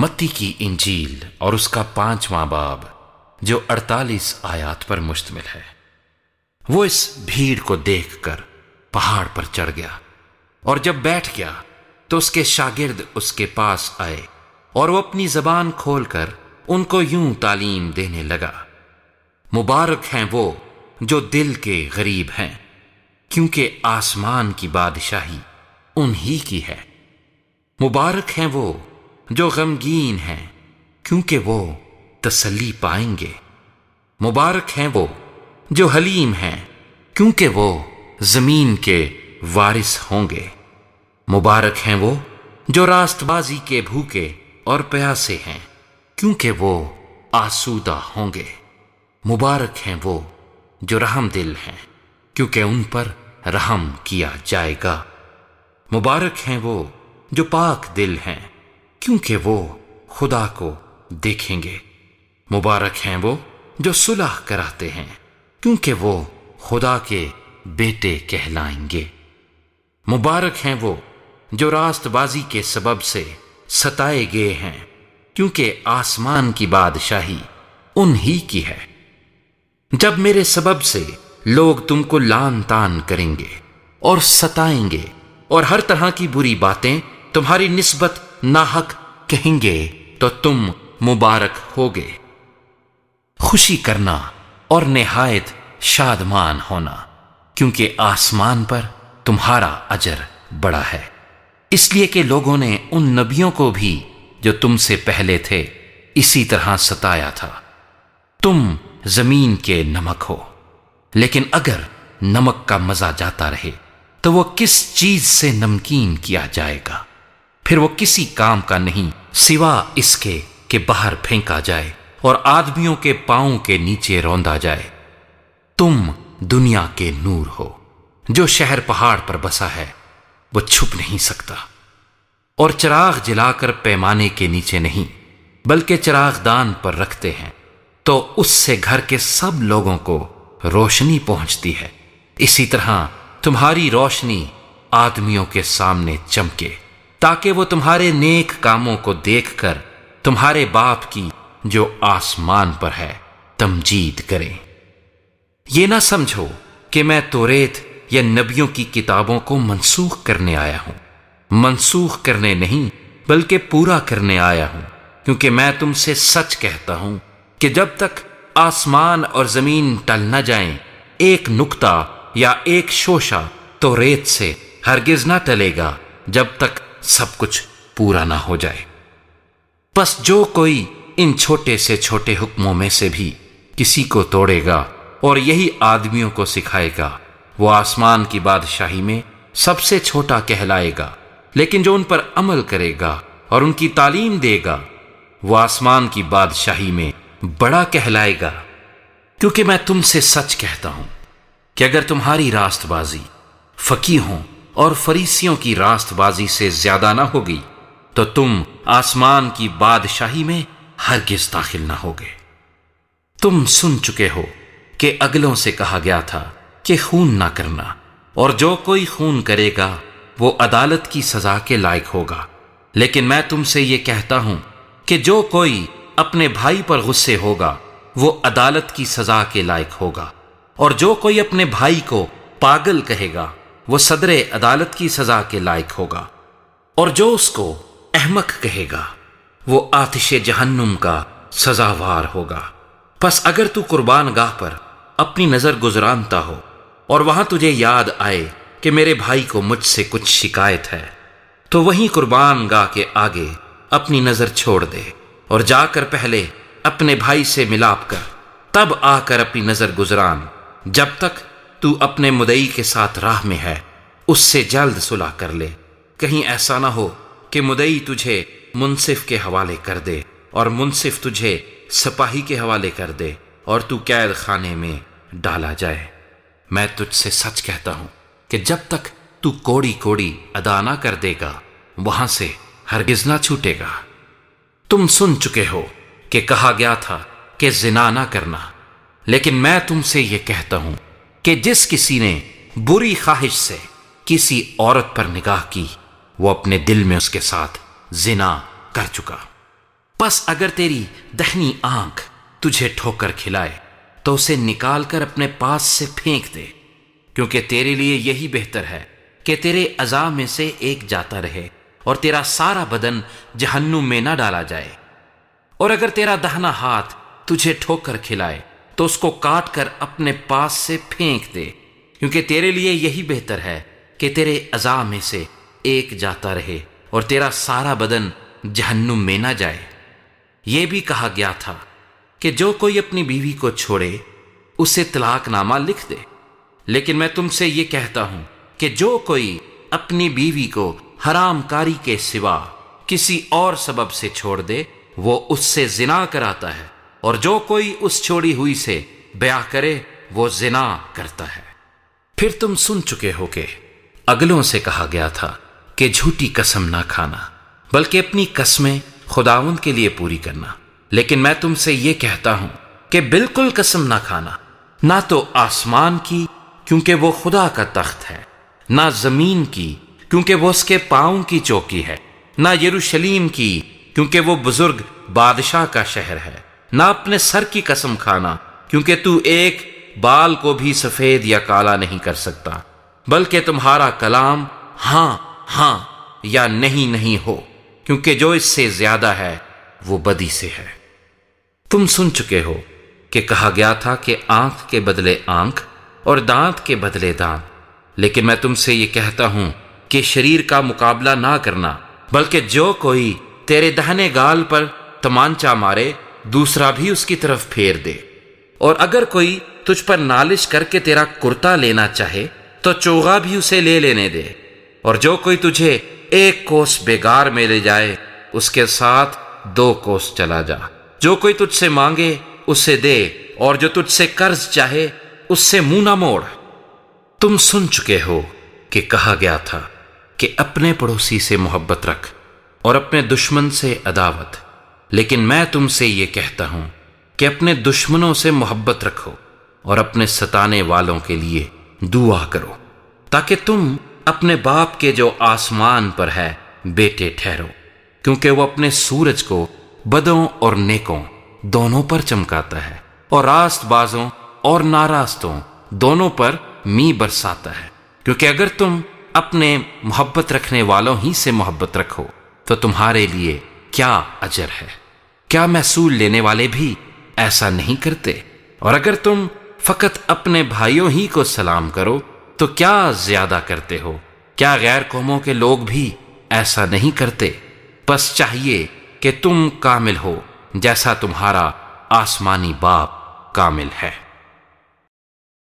متی کی انجیل اور اس کا 5واں باب جو 48 آیات پر مشتمل ہے۔ وہ اس بھیڑ کو دیکھ کر پہاڑ پر چڑھ گیا، اور جب بیٹھ گیا تو اس کے شاگرد اس کے پاس آئے، اور وہ اپنی زبان کھول کر ان کو یوں تعلیم دینے لگا: مبارک ہیں وہ جو دل کے غریب ہیں، کیونکہ آسمان کی بادشاہی انہی کی ہے۔ مبارک ہیں وہ جو غمگین ہیں، کیونکہ وہ تسلی پائیں گے۔ مبارک ہیں وہ جو حلیم ہیں، کیونکہ وہ زمین کے وارث ہوں گے۔ مبارک ہیں وہ جو راست بازی کے بھوکے اور پیاسے ہیں، کیونکہ وہ آسودہ ہوں گے۔ مبارک ہیں وہ جو رحم دل ہیں، کیونکہ ان پر رحم کیا جائے گا۔ مبارک ہیں وہ جو پاک دل ہیں، کیونکہ وہ خدا کو دیکھیں گے۔ مبارک ہیں وہ جو صلح کراتے ہیں، کیونکہ وہ خدا کے بیٹے کہلائیں گے۔ مبارک ہیں وہ جو راست بازی کے سبب سے ستائے گئے ہیں، کیونکہ آسمان کی بادشاہی انہی کی ہے۔ جب میرے سبب سے لوگ تم کو لعن طعن کریں گے اور ستائیں گے، اور ہر طرح کی بری باتیں تمہاری نسبت ناحق کہیں گے، تو تم مبارک ہوگے۔ خوشی کرنا اور نہایت شادمان ہونا، کیونکہ آسمان پر تمہارا اجر بڑا ہے، اس لیے کہ لوگوں نے ان نبیوں کو بھی جو تم سے پہلے تھے اسی طرح ستایا تھا۔ تم زمین کے نمک ہو، لیکن اگر نمک کا مزہ جاتا رہے تو وہ کس چیز سے نمکین کیا جائے گا؟ پھر وہ کسی کام کا نہیں سوا اس کے کہ باہر پھینکا جائے اور آدمیوں کے پاؤں کے نیچے روندا جائے۔ تم دنیا کے نور ہو۔ جو شہر پہاڑ پر بسا ہے وہ چھپ نہیں سکتا، اور چراغ جلا کر پیمانے کے نیچے نہیں بلکہ چراغ دان پر رکھتے ہیں، تو اس سے گھر کے سب لوگوں کو روشنی پہنچتی ہے۔ اسی طرح تمہاری روشنی آدمیوں کے سامنے چمکے، تاکہ وہ تمہارے نیک کاموں کو دیکھ کر تمہارے باپ کی جو آسمان پر ہے تمجید کریں۔ یہ نہ سمجھو کہ میں توریت یا نبیوں کی کتابوں کو منسوخ کرنے آیا ہوں۔ منسوخ کرنے نہیں بلکہ پورا کرنے آیا ہوں، کیونکہ میں تم سے سچ کہتا ہوں کہ جب تک آسمان اور زمین ٹل نہ جائیں، ایک نقطہ یا ایک شوشہ توریت سے ہرگز نہ ٹلے گا جب تک سب کچھ پورا نہ ہو جائے۔ پس جو کوئی ان چھوٹے سے چھوٹے حکموں میں سے بھی کسی کو توڑے گا اور یہی آدمیوں کو سکھائے گا، وہ آسمان کی بادشاہی میں سب سے چھوٹا کہلائے گا، لیکن جو ان پر عمل کرے گا اور ان کی تعلیم دے گا، وہ آسمان کی بادشاہی میں بڑا کہلائے گا۔ کیونکہ میں تم سے سچ کہتا ہوں کہ اگر تمہاری راست بازی فقیہوں اور فریسیوں کی راست بازی سے زیادہ نہ ہوگی تو تم آسمان کی بادشاہی میں ہرگز داخل نہ ہوگے۔ تم سن چکے ہو کہ اگلوں سے کہا گیا تھا کہ خون نہ کرنا، اور جو کوئی خون کرے گا وہ عدالت کی سزا کے لائق ہوگا۔ لیکن میں تم سے یہ کہتا ہوں کہ جو کوئی اپنے بھائی پر غصے ہوگا وہ عدالت کی سزا کے لائق ہوگا، اور جو کوئی اپنے بھائی کو پاگل کہے گا وہ صدر عدالت کی سزا کے لائق ہوگا، اور جو اس کو احمق کہے گا وہ آتش جہنم کا سزاوار ہوگا۔ پس اگر تو قربان گاہ پر اپنی نظر گزرانتا ہو اور وہاں تجھے یاد آئے کہ میرے بھائی کو مجھ سے کچھ شکایت ہے، تو وہیں قربان گاہ کے آگے اپنی نظر چھوڑ دے اور جا کر پہلے اپنے بھائی سے ملاپ کر، تب آ کر اپنی نظر گزران۔ جب تک تو اپنے مدعی کے ساتھ راہ میں ہے اس سے جلد صلح کر لے، کہیں ایسا نہ ہو کہ مدعی تجھے منصف کے حوالے کر دے اور منصف تجھے سپاہی کے حوالے کر دے اور تو قید خانے میں ڈالا جائے۔ میں تجھ سے سچ کہتا ہوں کہ جب تک تو کوڑی کوڑی ادا نہ کر دے گا وہاں سے ہرگز نہ چھوٹے گا۔ تم سن چکے ہو کہ کہا گیا تھا کہ زنا نہ کرنا، لیکن میں تم سے یہ کہتا ہوں کہ جس کسی نے بری خواہش سے کسی عورت پر نگاہ کی وہ اپنے دل میں اس کے ساتھ زنا کر چکا۔ پس اگر تیری دہنی آنکھ تجھے ٹھوکر کھلائے تو اسے نکال کر اپنے پاس سے پھینک دے، کیونکہ تیرے لیے یہی بہتر ہے کہ تیرے اعضاء میں سے ایک جاتا رہے اور تیرا سارا بدن جہنم میں نہ ڈالا جائے۔ اور اگر تیرا دہنا ہاتھ تجھے ٹھوکر کھلائے تو اس کو کاٹ کر اپنے پاس سے پھینک دے، کیونکہ تیرے لیے یہی بہتر ہے کہ تیرے اعضاء میں سے ایک جاتا رہے اور تیرا سارا بدن جہنم میں نہ جائے۔ یہ بھی کہا گیا تھا کہ جو کوئی اپنی بیوی کو چھوڑے اسے طلاق نامہ لکھ دے، لیکن میں تم سے یہ کہتا ہوں کہ جو کوئی اپنی بیوی کو حرام کاری کے سوا کسی اور سبب سے چھوڑ دے وہ اس سے زنا کراتا ہے، اور جو کوئی اس چھوڑی ہوئی سے بیاہ کرے وہ زنا کرتا ہے۔ پھر تم سن چکے ہو کہ اگلوں سے کہا گیا تھا کہ جھوٹی قسم نہ کھانا، بلکہ اپنی قسمیں خداوند کے لیے پوری کرنا۔ لیکن میں تم سے یہ کہتا ہوں کہ بالکل قسم نہ کھانا، نہ تو آسمان کی کیونکہ وہ خدا کا تخت ہے، نہ زمین کی کیونکہ وہ اس کے پاؤں کی چوکی ہے، نہ یروشلیم کی کیونکہ وہ بزرگ بادشاہ کا شہر ہے، نہ اپنے سر کی قسم کھانا کیونکہ تو ایک بال کو بھی سفید یا کالا نہیں کر سکتا، بلکہ تمہارا کلام ہاں ہاں یا نہیں نہیں ہو، کیونکہ جو اس سے زیادہ ہے وہ بدی سے ہے۔ تم سن چکے ہو کہ کہا گیا تھا کہ آنکھ کے بدلے آنکھ اور دانت کے بدلے دانت، لیکن میں تم سے یہ کہتا ہوں کہ شریر کا مقابلہ نہ کرنا، بلکہ جو کوئی تیرے دہنے گال پر تمانچہ مارے دوسرا بھی اس کی طرف پھیر دے، اور اگر کوئی تجھ پر نالش کر کے تیرا کرتا لینا چاہے تو چوغا بھی اسے لے لینے دے، اور جو کوئی تجھے ایک کوس بیگار میں لے جائے اس کے ساتھ 2 کوس چلا جا۔ جو کوئی تجھ سے مانگے اسے دے، اور جو تجھ سے قرض چاہے اس سے منہ نہ موڑ۔ تم سن چکے ہو کہ کہا گیا تھا کہ اپنے پڑوسی سے محبت رکھ اور اپنے دشمن سے عداوت، لیکن میں تم سے یہ کہتا ہوں کہ اپنے دشمنوں سے محبت رکھو اور اپنے ستانے والوں کے لیے دعا کرو، تاکہ تم اپنے باپ کے جو آسمان پر ہے بیٹے ٹھہرو، کیونکہ وہ اپنے سورج کو بدوں اور نیکوں دونوں پر چمکاتا ہے، اور راست بازوں اور ناراستوں دونوں پر می برساتا ہے۔ کیونکہ اگر تم اپنے محبت رکھنے والوں ہی سے محبت رکھو تو تمہارے لیے کیا اجر ہے؟ کیا محصول لینے والے بھی ایسا نہیں کرتے؟ اور اگر تم فقط اپنے بھائیوں ہی کو سلام کرو تو کیا زیادہ کرتے ہو؟ کیا غیر قوموں کے لوگ بھی ایسا نہیں کرتے؟ پس چاہیے کہ تم کامل ہو جیسا تمہارا آسمانی باپ کامل ہے۔